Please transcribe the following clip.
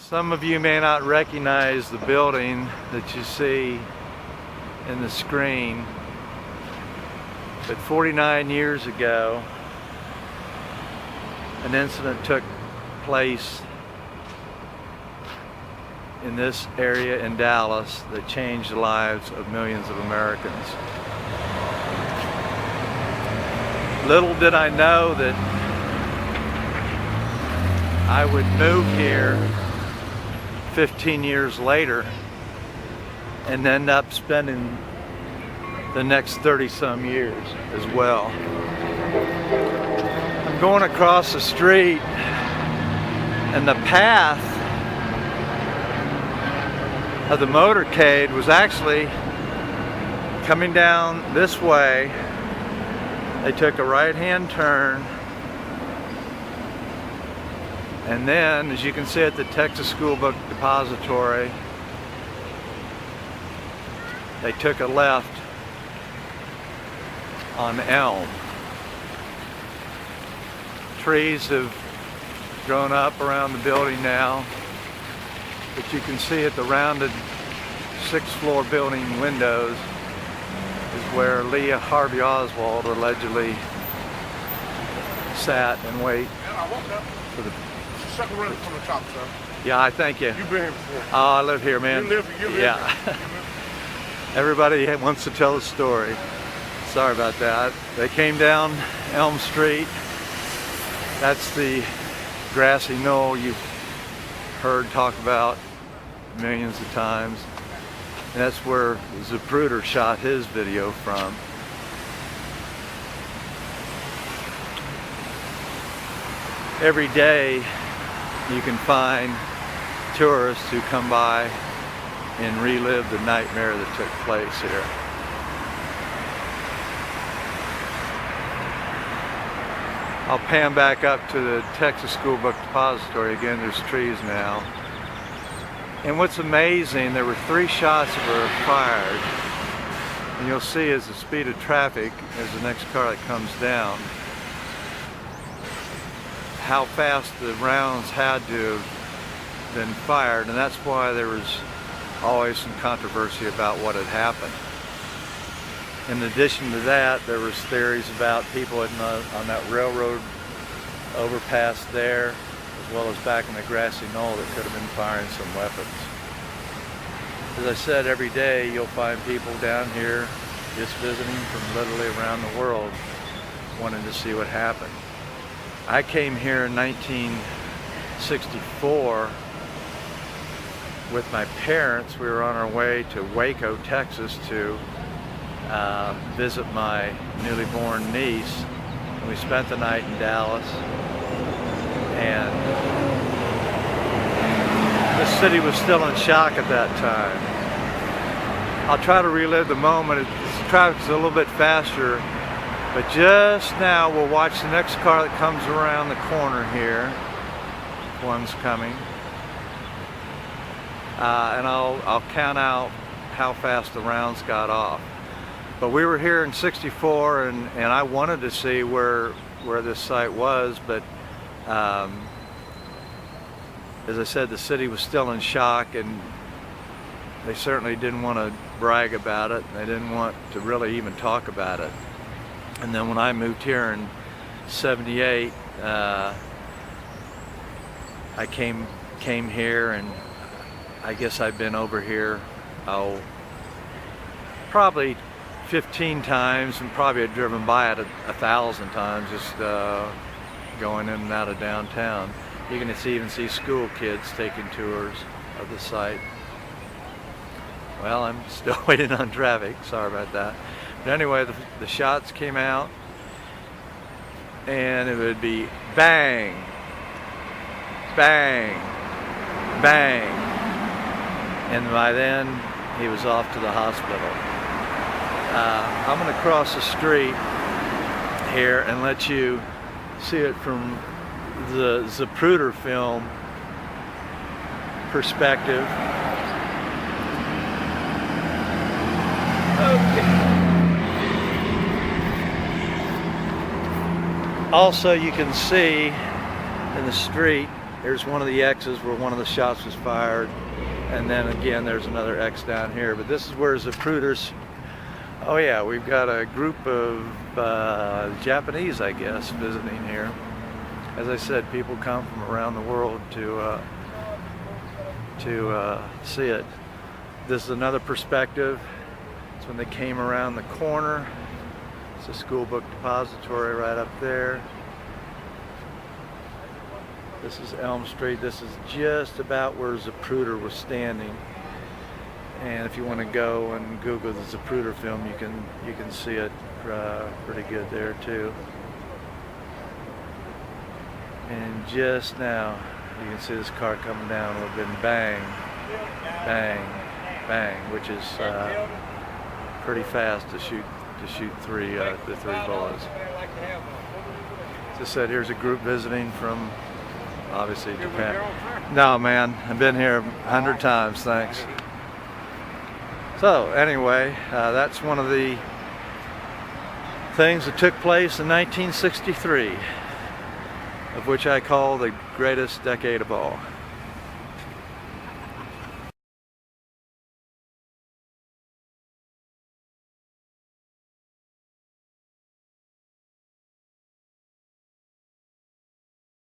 Some of you may not recognize the building that you see in the screen, but 49 years ago, an incident took place in this area in Dallas that changed the lives of millions of Americans. Little did I know that I would move here 15 years later and end up spending the next 30-some years as well. I'm going across the street, and the path of the motorcade was actually coming down this way. They took a right-hand turn, and then, as you can see at the Texas School Book Depository, they took a left on Elm. Trees have grown up around the building now, but you can see at the rounded 6th-floor building windows is where Leah Harvey Oswald allegedly sat and waited for the... Second run from the top, sir. Yeah, I thank you. You've been here before. Oh, I live here, man. You live here? Yeah. Everybody wants to tell the story. Sorry about that. They came down Elm Street. That's the grassy knoll you've heard talk about millions of times. And that's where Zapruder shot his video from. Every day you can find tourists who come by and relive the nightmare that took place here. I'll pan back up to the Texas School Book Depository. Again, there's trees now. And what's amazing, there were 3 shots that were fired. And you'll see as the speed of traffic, as the next car that comes down, how fast the rounds had to have been fired, and that's why there was always some controversy about what had happened. In addition to that, there was theories about people on that railroad overpass there, as well as back in the grassy knoll, that could have been firing some weapons. As I said, every day you'll find people down here just visiting from literally around the world wanting to see what happened. I came here in 1964 with my parents. We were on our way to Waco, Texas to visit my newly born niece. And we spent the night in Dallas. And the city was still in shock at that time. I'll try to relive the moment. The traffic's a little bit faster. But just now we'll watch the next car that comes around the corner here. One's coming. And I'll count out how fast the rounds got off. But we were here in '64, and I wanted to see where this site was, but as I said, the city was still in shock, and they certainly didn't want to brag about it. They didn't want to really even talk about it. And then when I moved here in '78, I came here, and I guess I've been over here, probably 15 times, and probably had driven by it 1,000 times, just going in and out of downtown. You can even see school kids taking tours of the site. Well, I'm still waiting on traffic, sorry about that. But anyway, the shots came out, and it would be bang, bang, bang. And by then, he was off to the hospital. I'm going to cross the street here and let you see it from the Zapruder film perspective. Okay. Also, you can see in the street Here's one of the X's where one of the shots was fired, and then again there's another X down here. But this is where Zapruders. Oh yeah, we've got a group of Japanese, I guess, visiting here. As I said, people come from around the world to see it. This is another perspective. It's when they came around the corner. It's a school book depository right up there. This is Elm Street. This is just about where Zapruder was standing. And if you want to go and Google the Zapruder film, you can see it pretty good there too. And just now, you can see this car coming down a little bit, and bang, bang, bang, which is pretty fast to shoot the three bullets. As I said, here's a group visiting from obviously Japan. No, man, I've been here 100 times, thanks. So anyway, that's one of the things that took place in 1963, of which I call the greatest decade of all.